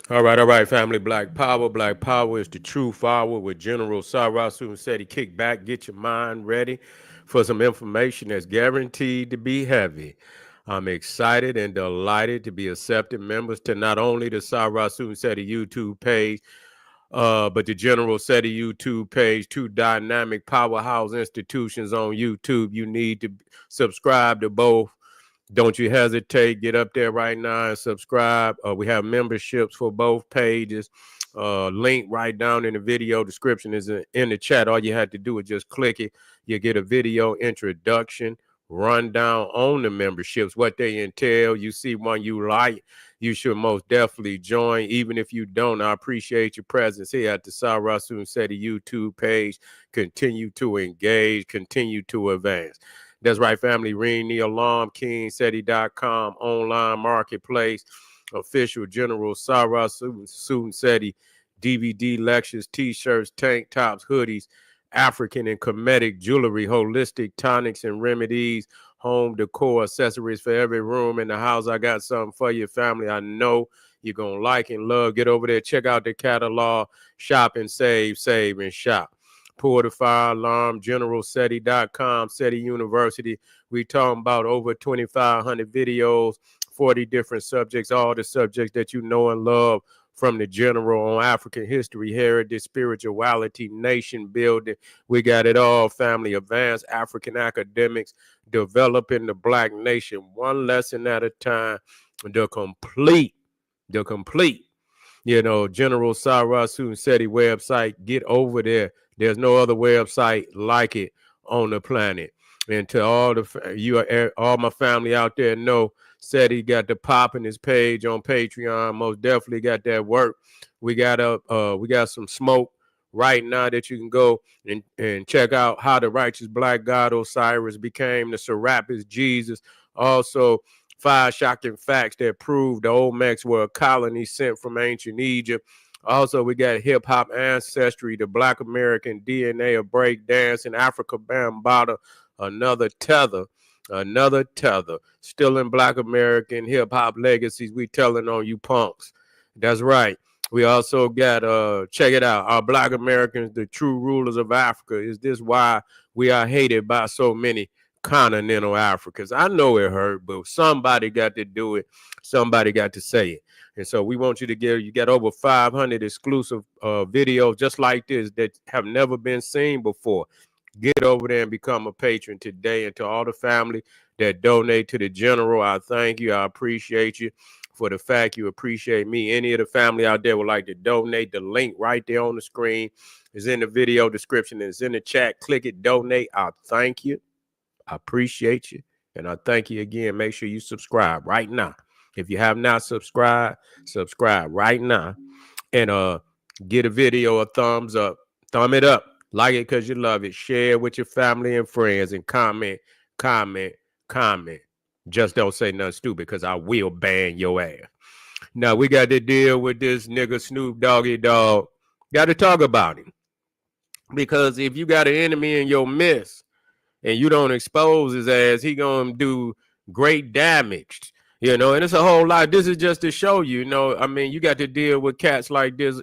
All right, family. Black Power. Black Power is the true power with General Sarasu said he kick back, get your mind ready for some information that's guaranteed to be heavy. I'm excited and delighted to be accepted members to not only the Sarasu Seti YouTube page, but the General Seti YouTube page, two dynamic powerhouse institutions on YouTube. You need to subscribe to both. Don't you hesitate. Get up there right now and subscribe. We have memberships for both pages. Link right down in the video description is in the chat. All you had to do is just click it. You get a video introduction, rundown on the memberships, what they entail. You see one you like, you should most definitely join. Even if you don't, I appreciate your presence here at the Sarasun Seti YouTube page. Continue to engage, continue to advance. That's right, family. Ring the alarm, KingSeti.com, online marketplace, official General Sarah Susan Seti, DVD lectures, t-shirts, tank tops, hoodies, African and Kemetic jewelry, holistic tonics and remedies, home decor, accessories for every room in the house. I got something for your family. I know you're going to like and love. Get over there, check out the catalog, shop and save and shop. Pour the fire alarm, generalseti.com, Seti University. We talking about over 2,500 videos, 40 different subjects, all the subjects that you know and love from the general on African history, heritage, spirituality, nation building. We got it all, family. Advanced African academics, developing the black nation one lesson at a time. The complete, General Sarasun Seti website. Get over there. There's no other website like it on the planet. And to all my family out there know, Seti got the pop in his page on Patreon. Most definitely got that work. We got some smoke right now that you can go and check out how the righteous black God Osiris became the Serapis Jesus. Also, 5 shocking facts that prove the Olmecs were a colony sent from ancient Egypt. Also, we got hip hop ancestry, the Black American DNA of break dance, and Africa Bambaataa, another tether. Still in Black American hip hop legacies, we telling on you punks. That's right. We also got check it out. Our Black Americans, the true rulers of Africa. Is this why we are hated by so many continental Africans? I know it hurt, but somebody got to do it. Somebody got to say it. And so we want you to you got over 500 exclusive videos just like this that have never been seen before. Get over there and become a patron today. And to all the family that donate to the general, I thank you. I appreciate you for the fact you appreciate me. Any of the family out there would like to donate, the link right there on the screen is in the video description. It's in the chat. Click it, donate. I thank you. I appreciate you. And I thank you again. Make sure you subscribe right now. If you have not subscribed, subscribe right now. And get a video a thumbs up. Thumb it up. Like it because you love it. Share it with your family and friends and comment. Just don't say nothing stupid because I will ban your ass. Now we got to deal with this nigga Snoop Doggy Dogg. Got to talk about him. Because if you got an enemy in your midst and you don't expose his ass, he gonna do great damage. And it's a whole lot. This is just to show you, I mean, you got to deal with cats like this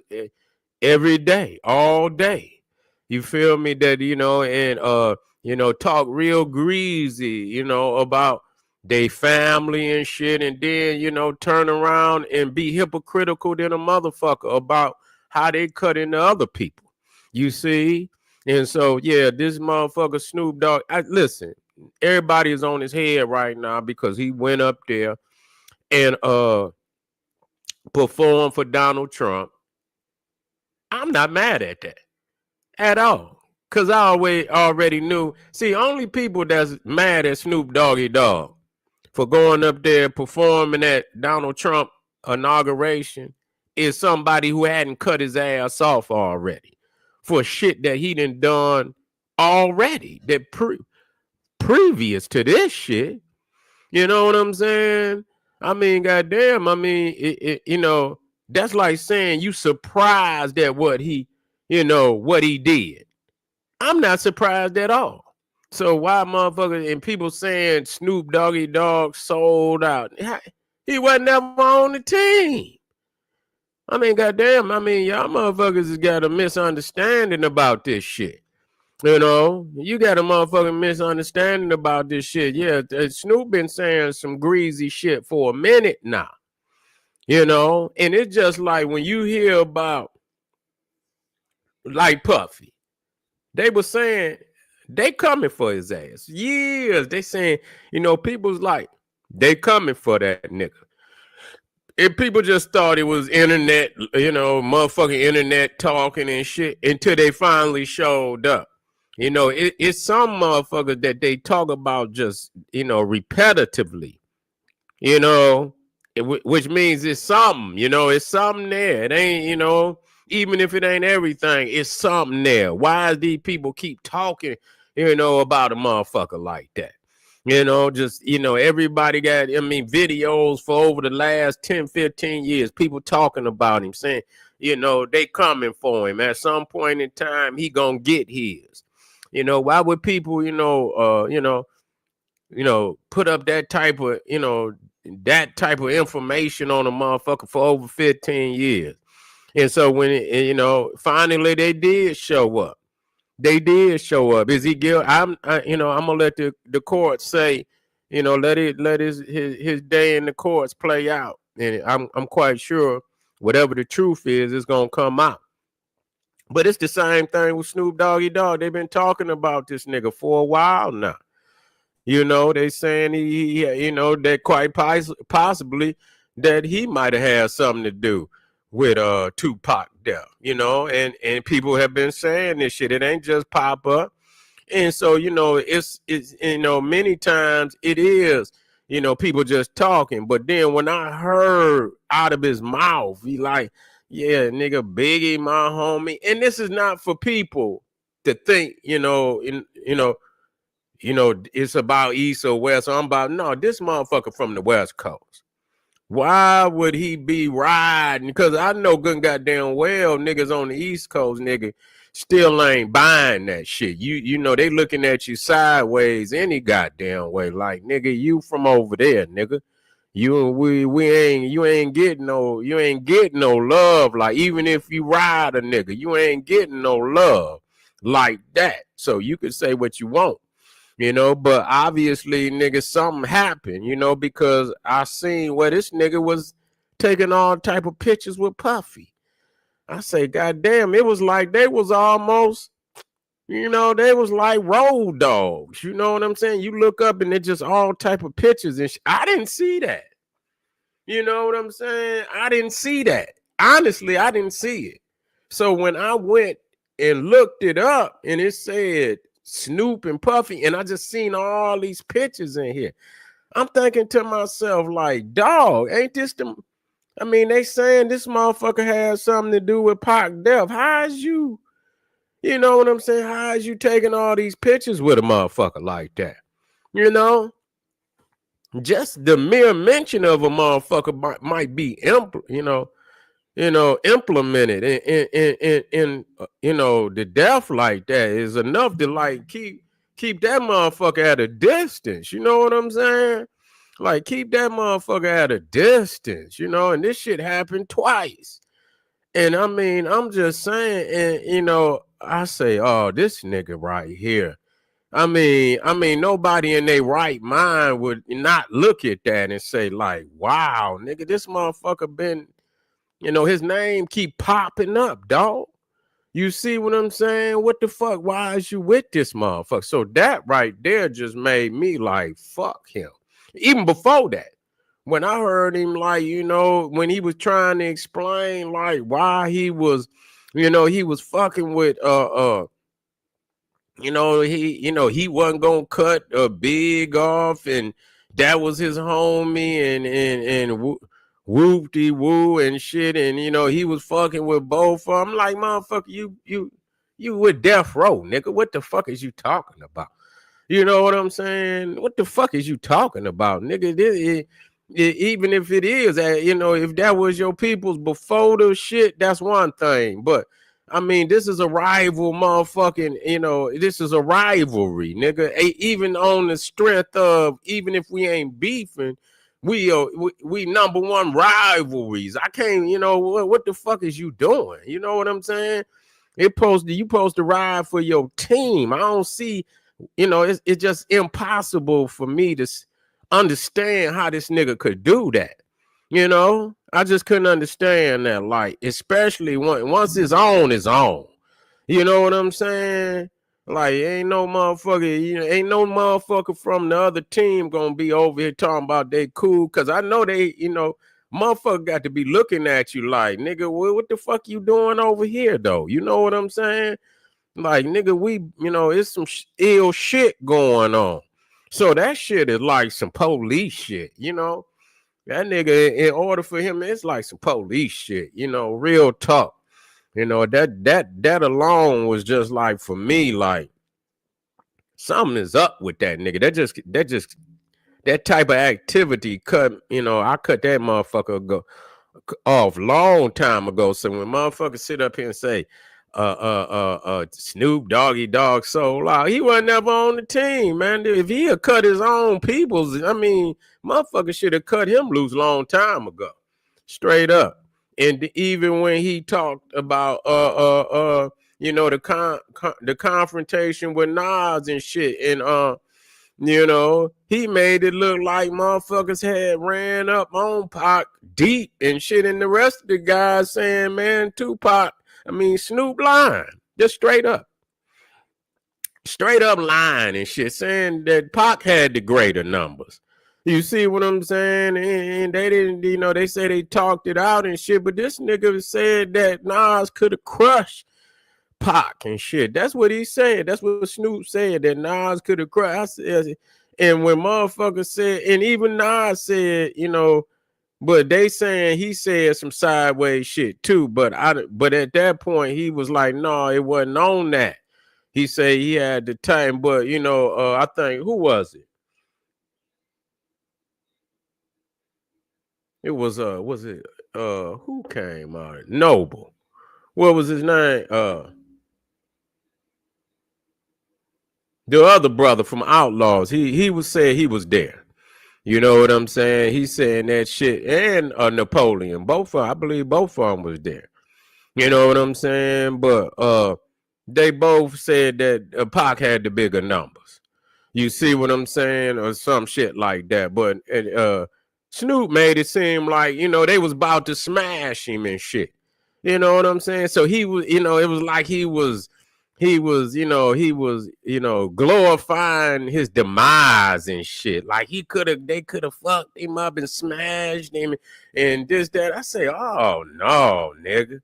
every day, all day. You feel me? That, and talk real greasy, about they family and shit, and then, turn around and be hypocritical than a motherfucker about how they cut into other people. You see? And so, yeah, this motherfucker Snoop Dogg, listen, everybody is on his head right now because he went up there and performed for Donald Trump. I'm not mad at that at all. Because I already knew. See, only people that's mad at Snoop Doggy Dogg for going up there performing at Donald Trump inauguration is somebody who hadn't cut his ass off already for shit that he done already, that previous to this shit. You know what I'm saying? I mean, goddamn, that's like saying you surprised at what he did. I'm not surprised at all. So why motherfuckers and people saying Snoop Doggy Dogg sold out? He wasn't ever on the team. I mean, goddamn, I mean, y'all motherfuckers has got a misunderstanding about this shit. You know, you got a motherfucking misunderstanding about this shit. Yeah, Snoop been saying some greasy shit for a minute now. You know, and it's just like when you hear about like Puffy, they were saying they coming for his ass. Years they saying, you know, people's like they coming for that nigga. And people just thought it was internet, you know, motherfucking internet talking and shit until they finally showed up. You know, it's some motherfuckers that they talk about just, you know, repetitively, you know, which means it's something, you know, it's something there. It ain't, you know, even if it ain't everything, it's something there. Why these people keep talking, you know, about a motherfucker like that? You know, just, you know, everybody got, I mean, videos for over the last 10, 15 years, people talking about him, saying, you know, they coming for him. At some point in time, he gonna get his. You know, why would people, put up that type of, that type of information on a motherfucker for over 15 years? And so when, finally they did show up. They did show up. Is he guilty? I'm gonna let the court say, let his day in the courts play out, and I'm quite sure whatever the truth is gonna come out. But it's the same thing with Snoop Doggy Dogg. They've been talking about this nigga for a while now. You know, they saying he that quite possibly that he might have had something to do with Tupac death, and people have been saying this shit. It ain't just pop up. And so, it's many times it is, people just talking. But then when I heard out of his mouth, he like, yeah, nigga, Biggie, my homie. And this is not for people to think, it's about East or West. So I'm about, no, this motherfucker from the West Coast. Why would he be riding? Because I know good and goddamn well niggas on the East Coast, nigga, still ain't buying that shit. You know, they looking at you sideways any goddamn way. Like, nigga, you from over there, nigga. You ain't getting no love. Like, even if you ride a nigga, you ain't getting no love like that. So you can say what you want. But obviously, nigga, something happened, because I seen where this nigga was taking all type of pictures with Puffy. I say, goddamn, it was like they was almost, they was like road dogs. You know what I'm saying? You look up and it's just all type of pictures and I didn't see that. You know what I'm saying? I didn't see that. Honestly, I didn't see it. So when I went and looked it up and it said Snoop and Puffy, and I just seen all these pictures in here, I'm thinking to myself, like, dog, ain't this the, I mean, they saying this motherfucker has something to do with Pac death. How is you know what I'm saying? How is you taking all these pictures with a motherfucker like that? Just the mere mention of a motherfucker might be, implemented in the death like that is enough to like keep that motherfucker at a distance. You know what I'm saying? Like, keep that motherfucker at a distance, and this shit happened twice. And I mean, I'm just saying, and I say, oh, this nigga right here. I mean, nobody in their right mind would not look at that and say, like, wow, nigga, this motherfucker been, his name keep popping up, dog. You see what I'm saying? What the fuck? Why is you with this motherfucker? So that right there just made me like, fuck him. Even before that, when I heard him, like, when he was trying to explain, like, why he was, he was fucking with, he wasn't gonna cut a Big off, and that was his homie, and whoop-de woo and shit, and he was fucking with both of them. Like, motherfucker, you with Death Row, nigga. What the fuck is you talking about? You know what I'm saying? What the fuck is you talking about, nigga? Even if it is, if that was your people's before the shit, that's one thing. But I mean, this is a rival motherfucking, this is a rivalry, nigga. Even on the strength of, even if we ain't beefing, We number one rivalries. I can't, what the fuck is you doing? You know what I'm saying? You supposed to ride for your team. I don't see, it's just impossible for me to understand how this nigga could do that. I just couldn't understand that. Like, especially once it's on, it's on. You know what I'm saying? Like, ain't no motherfucker, ain't no motherfucker from the other team gonna be over here talking about they cool. Cause I know they, motherfucker got to be looking at you like, nigga, what the fuck you doing over here though? You know what I'm saying? Like, nigga, it's some ill shit going on. So that shit is like some police shit, That nigga, in order for him, it's like some police shit, real talk. That alone was just like, for me, like, something is up with that nigga. That type of activity cut, I cut that motherfucker off long time ago. So when motherfuckers sit up here and say, Snoop Doggy Dog so loud, he wasn't never on the team, man. If he had cut his own peoples, I mean, motherfucker should have cut him loose long time ago. Straight up. And even when he talked about the confrontation with Nas and shit, and he made it look like motherfuckers had ran up on Pac deep and shit, and the rest of the guys saying, man, Snoop lying, just straight up lying and shit, saying that Pac had the greater numbers. You see what I'm saying? And they didn't, they say they talked it out and shit, but this nigga said that Nas could have crushed Pac and shit. That's what he said. That's what Snoop said, that Nas could have crushed. And when motherfuckers said, and even Nas said, but they saying he said some sideways shit too. But at that point, he was like, no, it wasn't on that. He said he had the time, but I think, who was it? It was who came out? Noble. What was his name? The other brother from Outlaws. He was saying he was there. You know what I'm saying? He's saying that shit. And Napoleon. I believe both of them was there. You know what I'm saying? But they both said that Pac had the bigger numbers. You see what I'm saying? Or some shit like that. But Snoop made it seem like, they was about to smash him and shit. You know what I'm saying? So he was, it was like he was glorifying his demise and shit. Like they could have fucked him up and smashed him and this, that. I say, oh no, nigga.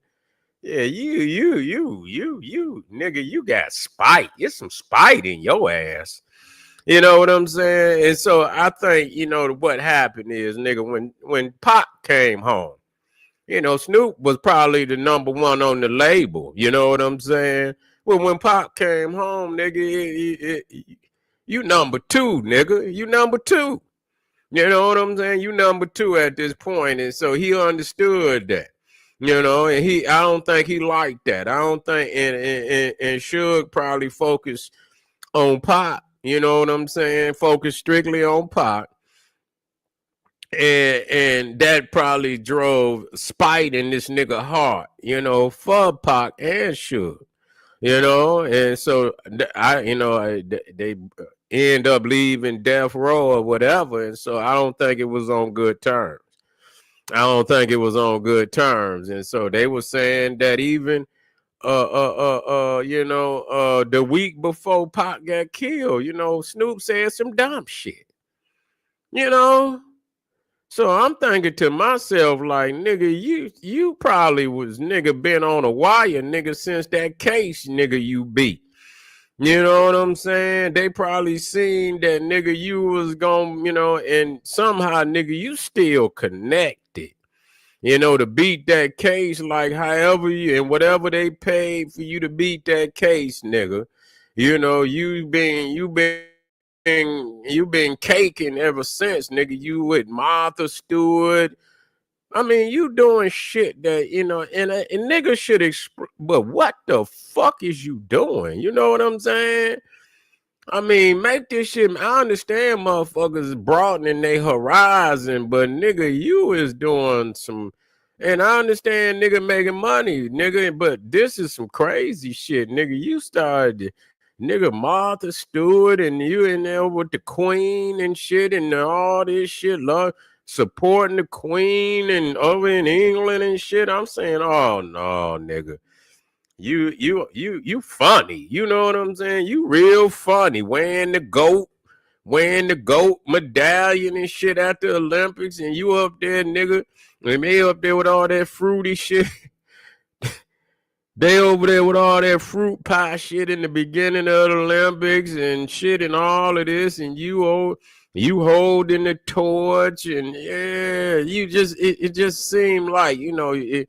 Yeah, you, nigga, you got spite. It's some spite in your ass. You know what I'm saying? And so I think, what happened is, nigga, when Pac came home, Snoop was probably the number one on the label. You know what I'm saying? Well, when Pac came home, nigga, you number two, nigga. You number two. You know what I'm saying? You number two at this point. And so he understood that. And I don't think he liked that. I don't think, and Suge probably focused on Pac. You know what I'm saying? Focus strictly on Pac. And that probably drove spite in this nigga heart, for Pac and Suge, and so they end up leaving death row or whatever, and so I don't think it was on good terms. And so they were saying that even the week before Pac got killed, Snoop said some dumb shit. So I'm thinking to myself, like, nigga, you probably was, nigga, been on a wire, nigga, since that case, nigga, you beat. You know what I'm saying? They probably seen that, nigga, you was gonna, and somehow, nigga, you still connected. To beat that case, like however and whatever they paid for you to beat that case, nigga. You've been caking ever since, nigga. You with Martha Stewart. I mean, you doing shit that, and nigga should but what the fuck is you doing? You know what I'm saying? I mean, make this shit. I understand motherfuckers broadening their horizon, but nigga, you is doing some. And I understand nigga making money, nigga, but this is some crazy shit, nigga. You started, nigga, Martha Stewart, and you in there with the Queen and shit, and all this shit, love supporting the Queen and over in England and shit. I'm saying, oh no, nigga. You funny. You know what I'm saying? You real funny. Wearing the goat medallion and shit at the Olympics, and you up there, nigga. And they up there with all that fruity shit. They over there with all that fruit pie shit in the beginning of the Olympics and shit and all of this, and you holding the torch, and yeah, it just seemed like, nigga,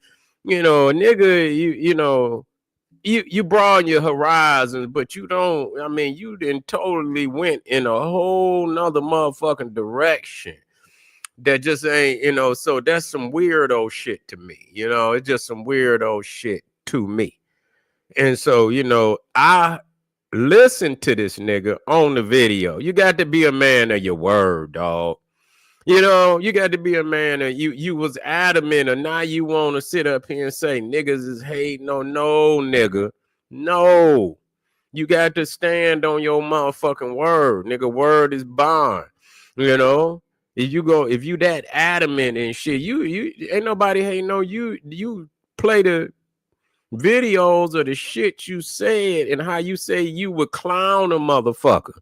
you broaden your horizons, but you don't. I mean, you didn't totally went in a whole nother motherfucking direction that just ain't, so that's some weirdo shit to me. It's just some weirdo shit to me. And so, I listened to this nigga on the video. You got to be a man of your word, dog. You got to be a man of you was adamant, and now you want to sit up here and say niggas is hating. No, nigga. No. You got to stand on your motherfucking word. Nigga, word is bond. If you that adamant and shit, you ain't nobody hating on you. You play the videos of the shit you said and how you say you would clown a motherfucker.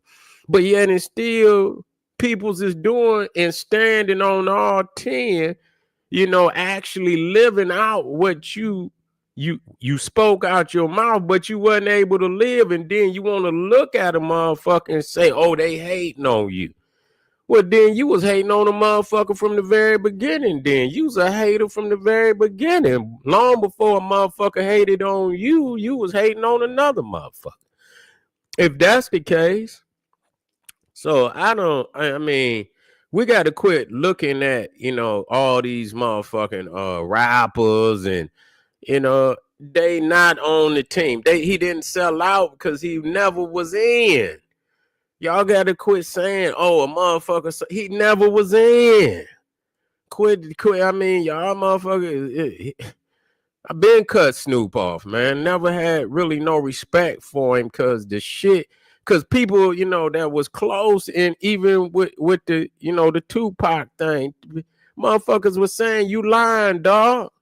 But yet and still people's is doing and standing on all 10, actually living out what you spoke out your mouth, but you wasn't able to live. And then you want to look at a motherfucker and say, oh, they hating on you. Well, then you was hating on a motherfucker from the very beginning. Then you was a hater from the very beginning. Long before a motherfucker hated on you, you was hating on another motherfucker. If that's the case, so I mean, we got to quit looking at, all these motherfucking rappers and, they not on the team. He didn't sell out because he never was in. Y'all got to quit saying, oh, a motherfucker, he never was in. Quit. I mean, y'all motherfuckers, I've been cut Snoop off, man. Never had really no respect for him because people, that was close, and even with the, the Tupac thing, motherfuckers was saying, you lying, dog.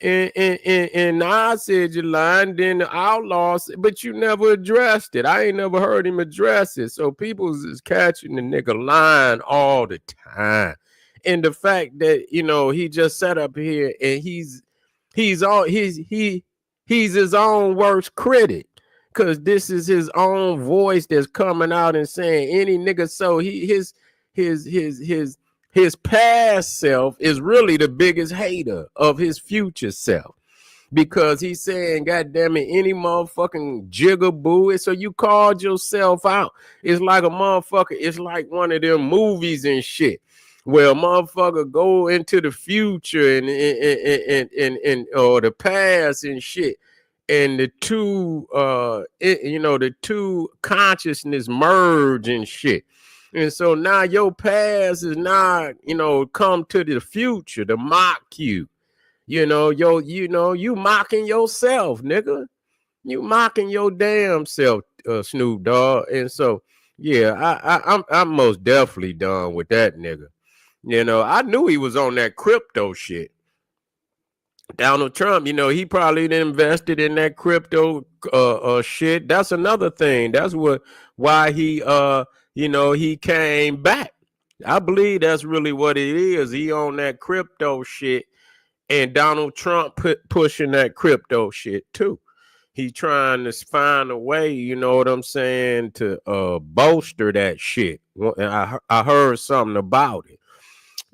And I said you lying, then the Outlaws, but you never addressed it. I ain't never heard him address it. So people is catching the nigga lying all the time. And the fact that, he just sat up here and he's his own worst critic. Cause this is his own voice that's coming out and saying any nigga. So his past self is really the biggest hater of his future self, because he's saying, God damn it, any motherfucking jigaboo. So you called yourself out. It's like a motherfucker. It's like one of them movies and shit where a motherfucker go into the future and or the past and shit. And the two, the two consciousness merge and shit. And so now your past is not, come to the future to mock you. You mocking yourself, nigga. You mocking your damn self, Snoop Dogg. And so, yeah, I'm most definitely done with that nigga. I knew he was on that crypto shit. Donald Trump, he probably invested in that crypto shit. That's another thing. That's why he he came back. I believe that's really what it is. He on that crypto shit, and Donald Trump pushing that crypto shit too. He trying to find a way, you know what I'm saying, to bolster that shit. I heard something about it.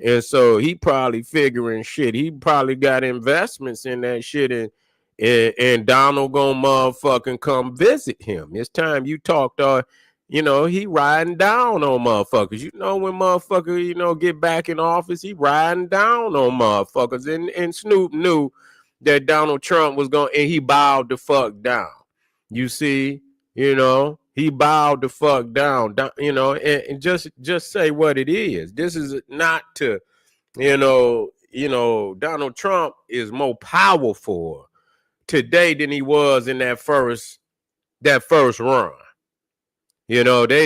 And so he probably figuring shit. He probably got investments in that shit, and Donald gonna motherfucking come visit him. It's time you talk to, he riding down on motherfuckers. When motherfucker, get back in office, he riding down on motherfuckers. And Snoop knew that Donald Trump was going, and he bowed the fuck down. You see, He bowed the fuck down, and just say what it is. This is not to, Donald Trump is more powerful today than he was in that first run. They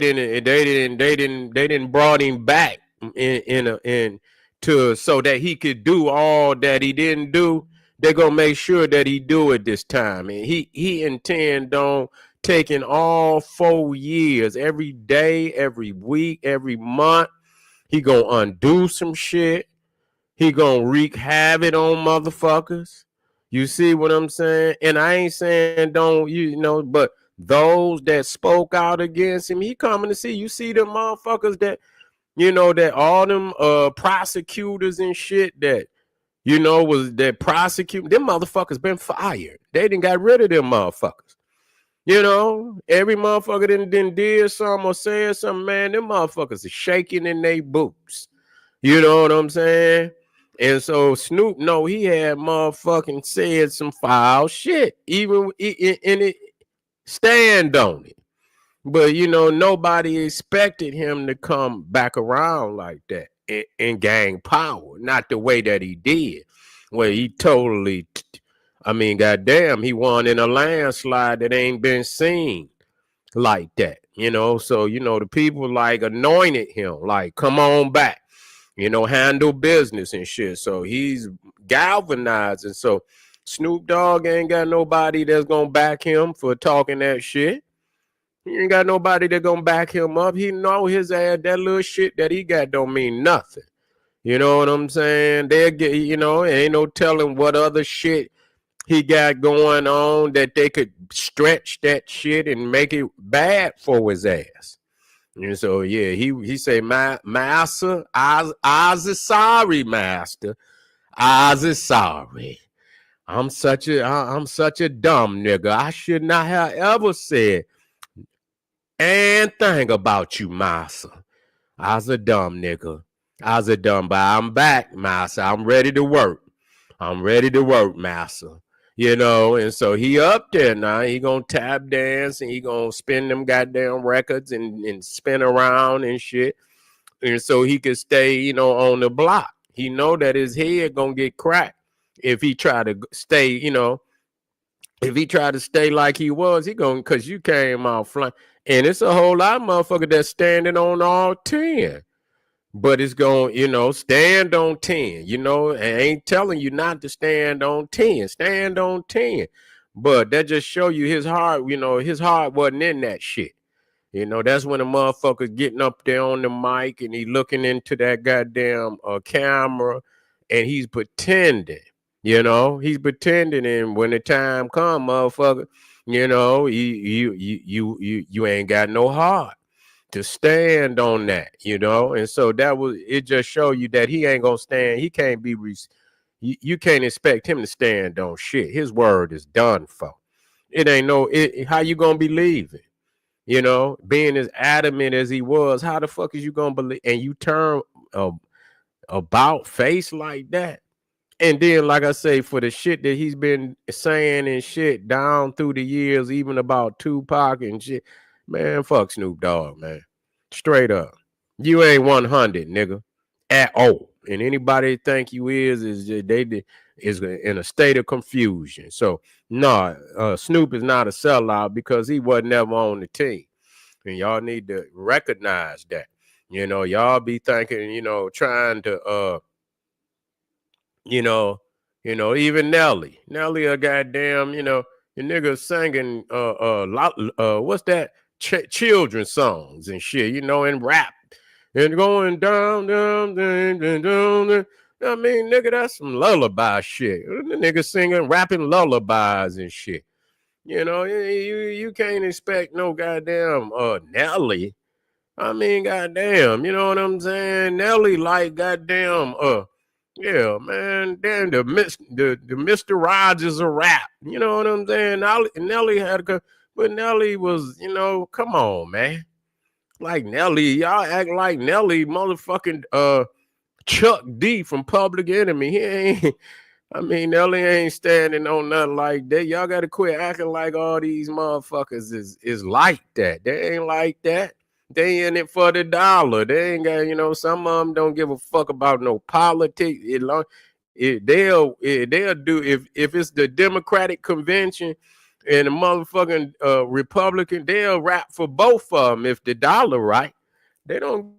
didn't brought him back in to so that he could do all that he didn't do. They're gonna make sure that he do it this time, and he intend on taking all 4 years, every day, every week, every month. He gonna undo some shit. He gonna wreak havoc on motherfuckers. You see what I'm saying? And I ain't saying don't, but those that spoke out against him, he coming to see. You see them motherfuckers that all them prosecutors and shit was that prosecuting. Them motherfuckers been fired. They done got rid of them motherfuckers. Every motherfucker didn't did something or said something, man. Them motherfuckers are shaking in their boots. You know what I'm saying? And so Snoop, no, he had motherfucking said some foul shit, even in it, stand on it. But nobody expected him to come back around like that and gain power, not the way that he did. Well, he totally, goddamn, he won in a landslide that ain't been seen like that. So the people like anointed him, like, come on back. Handle business and shit. So he's galvanizing. So Snoop Dogg ain't got nobody that's gonna back him for talking that shit. He ain't got nobody that's gonna back him up. He know his ass, that little shit that he got don't mean nothing. You know what I'm saying? They'll get, ain't no telling what other shit he got going on that they could stretch that shit and make it bad for his ass. And so yeah, he say, master, I's sorry, master. I's sorry. I'm such a dumb nigga. I should not have ever said anything about you, master. I's a dumb nigga. I's a dumb, but I'm back, master. I'm ready to work. I'm ready to work, master. And so he up there now. He gonna tap dance and he gonna spin them goddamn records and spin around and shit. And so he could stay, on the block. He know that his head gonna get cracked if he try to stay, if he try to stay like he was, he gonna, cause you came out flying. And it's a whole lot of motherfuckers that's standing on all 10. But it's going, stand on 10. I ain't telling you not to stand on 10. Stand on 10. But that just show you his heart, his heart wasn't in that shit. That's when a motherfucker's getting up there on the mic and he looking into that goddamn camera and he's pretending. He's pretending, and when the time come, motherfucker, you ain't got no heart to stand on that, and so it just show you that he ain't gonna stand. He can't be you can't expect him to stand on shit. His word is done for. It ain't how you gonna believe it? Being as adamant as he was, how the fuck is you gonna believe? And you turn about face like that. And then, like I say, for the shit that he's been saying and shit down through the years, even about Tupac and shit, man, fuck Snoop Dogg, man. Straight up. You ain't 100, nigga, at all. And anybody think you is in a state of confusion. So, no, Snoop is not a sellout because he wasn't ever on the team. And y'all need to recognize that. Y'all be thinking, trying to, even Nelly, a goddamn, the nigga singing, what's that? Children's songs and shit, and rap and going down. I mean, nigga, that's some lullaby shit. The nigga singing, rapping lullabies and shit. You can't expect no goddamn Nelly. I mean, goddamn, you know what I'm saying? Nelly like goddamn yeah, man. Damn, the Mr. Rogers of rap. You know what I'm saying? Nelly but Nelly was, come on, man. Like Nelly, y'all act like Nelly, motherfucking Chuck D from Public Enemy. He ain't I mean, Nelly ain't standing on nothing like that. Y'all got to quit acting like all these motherfuckers is like that. They ain't like that. They in it for the dollar. They ain't got, some of them don't give a fuck about no politics. They'll do if it's the Democratic convention and the motherfucking Republican, they'll rap for both of them if the dollar right. They don't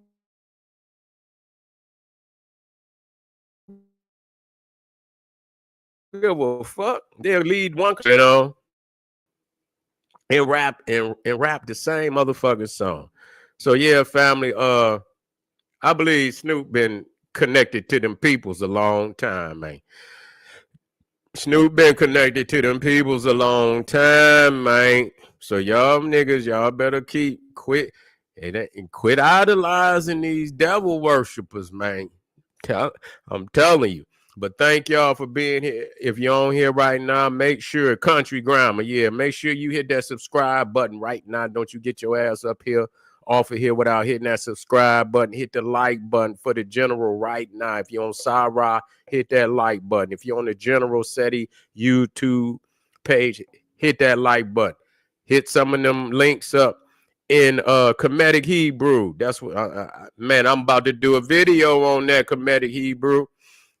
give a fuck. They'll lead one, and rap the same motherfucking song. So yeah, family. I believe Snoop been connected to them peoples a long time, man. Snoop been connected to them peoples a long time, man. So y'all niggas, y'all better quit idolizing these devil worshipers, man. I'm telling you. But thank y'all for being here. If you're on here right now, make sure Country Grammar, make sure you hit that subscribe button right now. Don't you get your ass up here off of here without hitting that subscribe button. Hit the like button for the general right now. If you're on Sarah, hit that like button. If you're on the General SETI YouTube page, hit that like button. Hit some of them links up in Comedic Hebrew. That's what, man, I'm about to do a video on that Comedic Hebrew.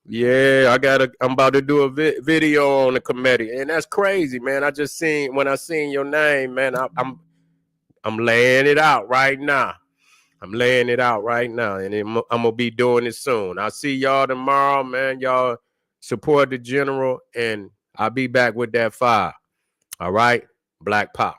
Yeah, I'm about to do a video on the Comedic, and that's crazy, man. When I seen your name, man, I'm laying it out right now. I'm laying it out right now, and I'm gonna be doing it soon. I'll see y'all tomorrow, man. Y'all support the general, and I'll be back with that fire. All right, Black Power.